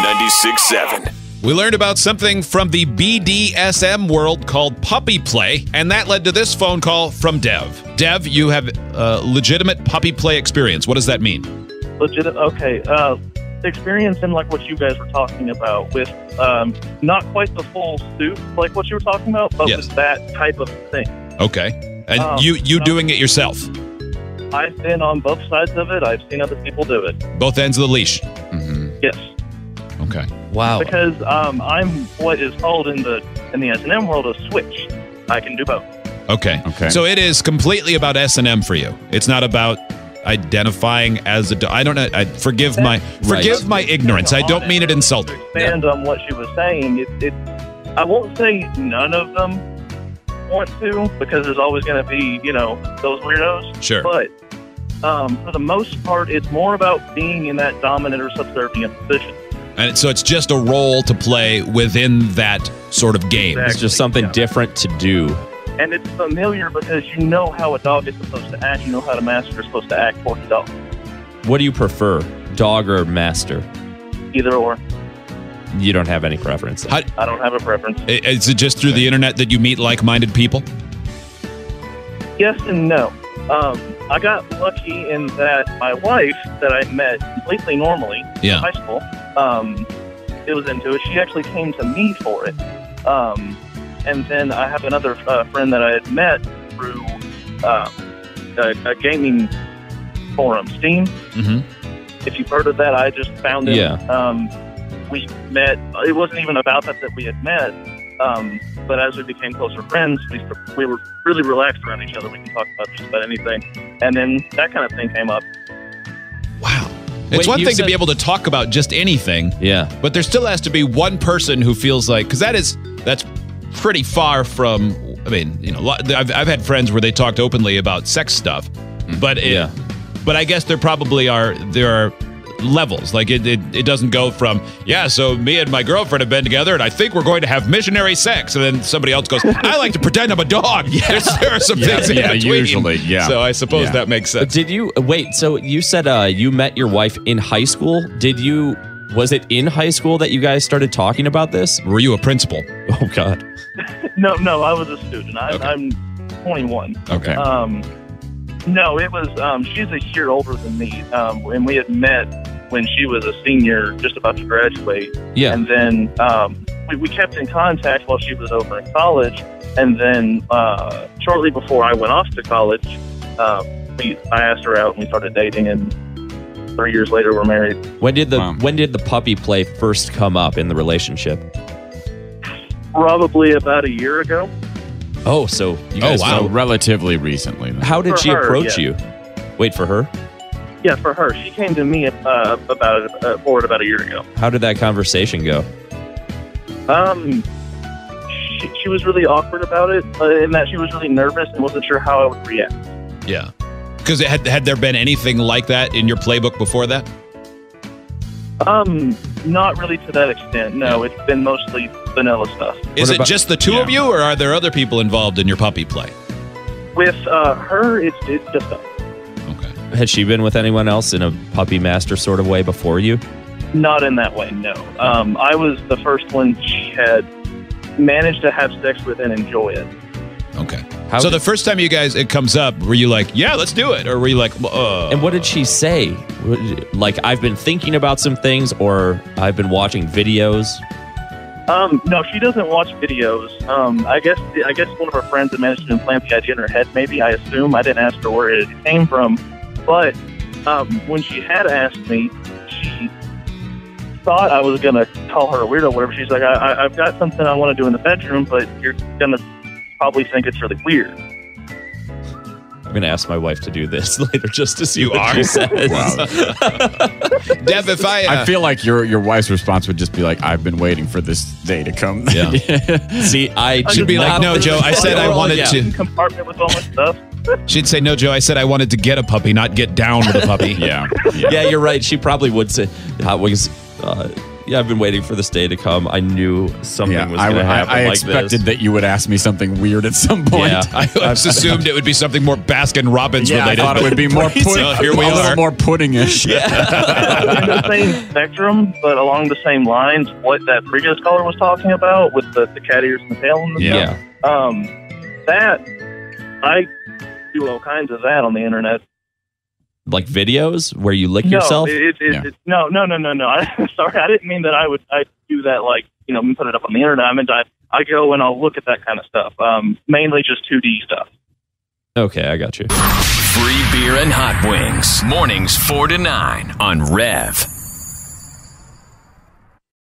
96.7. We learned about something from the BDSM world called puppy play, and that led to this phone call from Dev. Dev, you have legitimate puppy play experience. What does that mean? Okay. Experience in like what you guys were talking about with not quite the full suit like what you were talking about, but Yes. with that type of thing. Okay. And you doing it yourself? I've been on both sides of it. I've seen other people do it. Both ends of the leash? Yes. Okay. Wow. Because I'm what is called in the S&M world a switch. I can do both. Okay. So it is completely about S&M for you. It's not about identifying as a dog. I don't know. Forgive my ignorance. I don't mean it insulting. To expand on what she was saying, I won't say none of them want to, because there's always going to be, those weirdos. Sure. But for the most part, it's more about being in that dominant or subservient position. And so it's just a role to play within that sort of game. Exactly. It's just something different to do. And it's familiar because you know how a dog is supposed to act. You know how a master is supposed to act for the dog. What do you prefer, dog or master? Either or. You don't have any preference. I don't have a preference. Is it just through the internet that you meet like-minded people? Yes and no. I got lucky in that my wife that I met completely normally in high school, it was into it. She actually came to me for it. And then I have another friend that I had met through a gaming forum, Steam. Mm-hmm. If you've heard of that, I just found it. Yeah. We met. It wasn't even about that we had met. But as we became closer friends, we were really relaxed around each other. We can talk about just about anything. And then that kind of thing came up. Wow. It's one thing to be able to talk about just anything. Yeah. But there still has to be one person who feels like, because that's pretty far from, I've had friends where they talked openly about sex stuff, but but I guess there are levels. Like it doesn't go from, so me and my girlfriend have been together and I think we're going to have missionary sex, and then somebody else goes, I like to pretend I'm a dog. There are some things in between. Usually, So I suppose that makes sense. Did you wait? So you said you met your wife in high school. Was it in high school that you guys started talking about this? Were you a principal? Oh God. No, I was a student. I'm 21. Okay. No, it was, she's a year older than me. And we had met when she was a senior, just about to graduate. Yeah. And then we kept in contact while she was over in college. And then shortly before I went off to college, I asked her out and we started dating, and 3 years later we're married. When did the puppy play first come up in the relationship? Probably about a year ago. Oh, so you guys So relatively recently. Then. How did For she her, approach you? Wait, for her? Yeah, for her. She came to me about a year ago. How did that conversation go? She was really awkward about it, in that she was really nervous and wasn't sure how I would react. Yeah. Because had there been anything like that in your playbook before that? Not really to that extent. No, it's been mostly vanilla stuff. Is it just the two of you, or are there other people involved in your puppy play? With her, it's just us. Okay. Had she been with anyone else in a puppy master sort of way before you? Not in that way, no. I was the first one she had managed to have sex with and enjoy it. Okay. So the first time it comes up, were you like, yeah, let's do it? Or were you like, And what did she say? Like, I've been thinking about some things, or I've been watching videos? No, she doesn't watch videos. I guess one of her friends had managed to implant the idea in her head, maybe, I assume. I didn't ask her where it came from. But when she had asked me, she thought I was going to call her a weirdo or whatever. She's like, I've got something I want to do in the bedroom, but you're going to probably think it's really weird. I'm going to ask my wife to do this later just to see what she says. Wow. Dev, if I feel like your wife's response would just be like, I've been waiting for this day to come. Yeah. See, I should be like, no, Joe, I said I wanted to. Compartment with all my stuff. She'd say, no, Joe, I said I wanted to get a puppy, not get down with a puppy. Yeah. Yeah, you're right. She probably would say, Yeah, I've been waiting for this day to come. I knew something was going to happen. I like expected this. that you would ask me something weird at some point. Yeah. I just assumed it would be something more Baskin Robbins Yeah, I related. thought it would be more So here we a little are. more puddingish. in the same spectrum, but along the same lines, what that previous caller was talking about with the cat ears and the tail and the Yeah. that I do all kinds of that on the internet. Like videos where you lick yourself? No. Sorry, I didn't mean that I do that, like, put it up on the internet. I meant I go and I'll look at that kind of stuff. Mainly just 2D stuff. Okay, I got you. Free beer and hot wings. Mornings 4 to 9 on Rev.